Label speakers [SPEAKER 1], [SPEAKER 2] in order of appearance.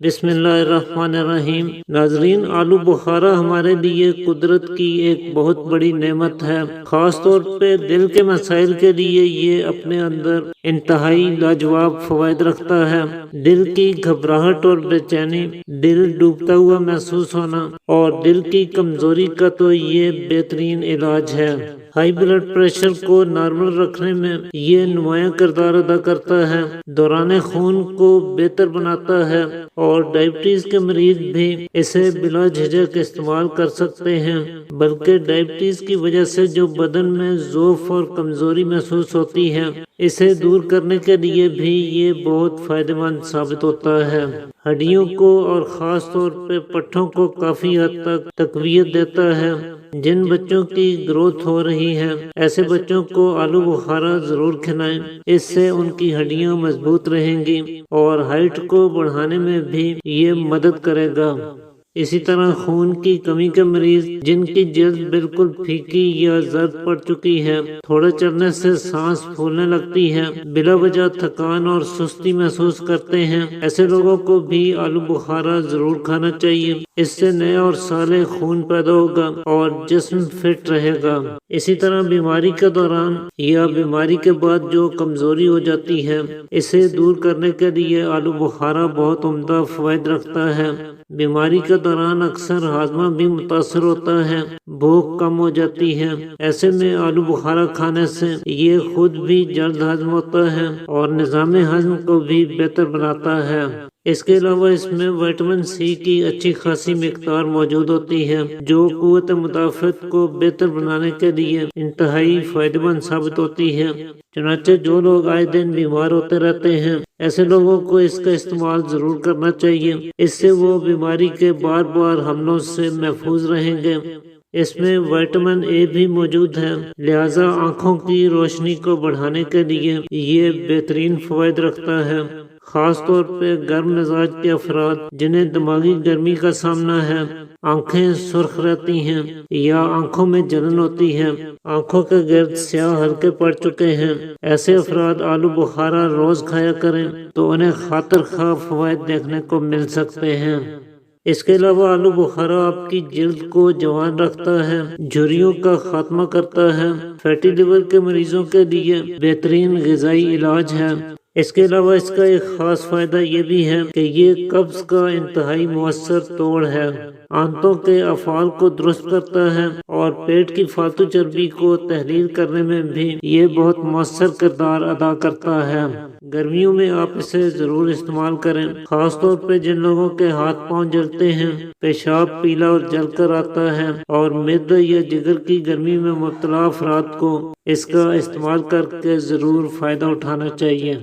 [SPEAKER 1] بسم اللہ الرحمن الرحیم۔ ناظرین، آلو بخارا ہمارے لیے قدرت کی ایک بہت بڑی نعمت ہے۔ خاص طور پہ دل کے مسائل کے لیے یہ اپنے اندر انتہائی لاجواب فوائد رکھتا ہے۔ دل کی گھبراہٹ اور بے چینی، دل ڈوبتا ہوا محسوس ہونا اور دل کی کمزوری کا تو یہ بہترین علاج ہے۔ ہائی بلڈ پریشر کو نارمل رکھنے میں یہ نمایاں کردار ادا کرتا ہے، دوران خون کو بہتر بناتا ہے اور ڈائبٹیز کے مریض بھی اسے بلا جھجک استعمال کر سکتے ہیں۔ بلکہ ڈائبٹیز کی وجہ سے جو بدن میں ضعف اور کمزوری محسوس ہوتی ہے، اسے دور کرنے کے لیے بھی یہ بہت فائدہ مند ثابت ہوتا ہے۔ ہڈیوں کو اور خاص طور پہ پٹھوں کو کافی حد تک تقویت دیتا ہے۔ جن بچوں کی گروتھ ہو رہی ہے، ایسے بچوں کو آلو بخارا ضرور کھلائیں۔ اس سے ان کی ہڈیاں مضبوط رہیں گی اور ہائٹ کو بڑھانے میں بھی یہ مدد کرے گا۔ اسی طرح خون کی کمی کے مریض جن کی جلد بالکل پھیکی یا زرد پڑ چکی ہے، تھوڑے چلنے سے سانس پھولنے لگتی ہے، بلا وجہ تھکان اور سستی محسوس کرتے ہیں، ایسے لوگوں کو بھی آلو بخارا ضرور کھانا چاہیے۔ اس سے نیا اور صالح خون پیدا ہوگا اور جسم فٹ رہے گا۔ اسی طرح بیماری کے دوران یا بیماری کے بعد جو کمزوری ہو جاتی ہے، اسے دور کرنے کے لیے آلو بخارا بہت عمدہ فوائد رکھتا ہے۔ بیماری کے دوران اکثر ہاضمہ بھی متاثر ہوتا ہے، بھوک کم ہو جاتی ہے، ایسے میں آلو بخارا کھانے سے یہ خود بھی جلد ہضم ہوتا ہے اور نظام ہضم کو بھی بہتر بناتا ہے۔ اس کے علاوہ اس میں وٹامن سی کی اچھی خاصی مقدار موجود ہوتی ہے، جو قوت مدافعت کو بہتر بنانے کے لیے انتہائی فائدہ مند ثابت ہوتی ہے۔ چنانچہ جو لوگ آئے دن بیمار ہوتے رہتے ہیں، ایسے لوگوں کو اس کا استعمال ضرور کرنا چاہیے۔ اس سے وہ بیماری کے بار بار حملوں سے محفوظ رہیں گے۔ اس میں وٹامن اے بھی موجود ہے، لہذا آنکھوں کی روشنی کو بڑھانے کے لیے یہ بہترین فوائد رکھتا ہے۔ خاص طور پہ گرم مزاج کے افراد جنہیں دماغی گرمی کا سامنا ہے، آنکھیں سرخ رہتی ہیں یا آنکھوں میں جلن ہوتی ہے، آنکھوں کے گرد سیاہ حلقے پڑ چکے ہیں، ایسے افراد آلو بخارا روز کھایا کریں تو انہیں خاطر خواہ فوائد دیکھنے کو مل سکتے ہیں۔ اس کے علاوہ آلو بخارا آپ کی جلد کو جوان رکھتا ہے، جھریوں کا خاتمہ کرتا ہے، فیٹی لیور کے مریضوں کے لیے بہترین غذائی علاج ہے۔ اس کے علاوہ اس کا ایک خاص فائدہ یہ بھی ہے کہ یہ قبض کا انتہائی مؤثر توڑ ہے، آنتوں کے افعال کو درست کرتا ہے اور پیٹ کی فالتو چربی کو تحلیل کرنے میں بھی یہ بہت مؤثر کردار ادا کرتا ہے۔ گرمیوں میں آپ اسے ضرور استعمال کریں، خاص طور پہ جن لوگوں کے ہاتھ پاؤں جلتے ہیں، پیشاب پیلا اور جل کر آتا ہے اور معدے یا جگر کی گرمی میں مبتلا افراد کو اس کا استعمال کر کے ضرور فائدہ اٹھانا چاہیے۔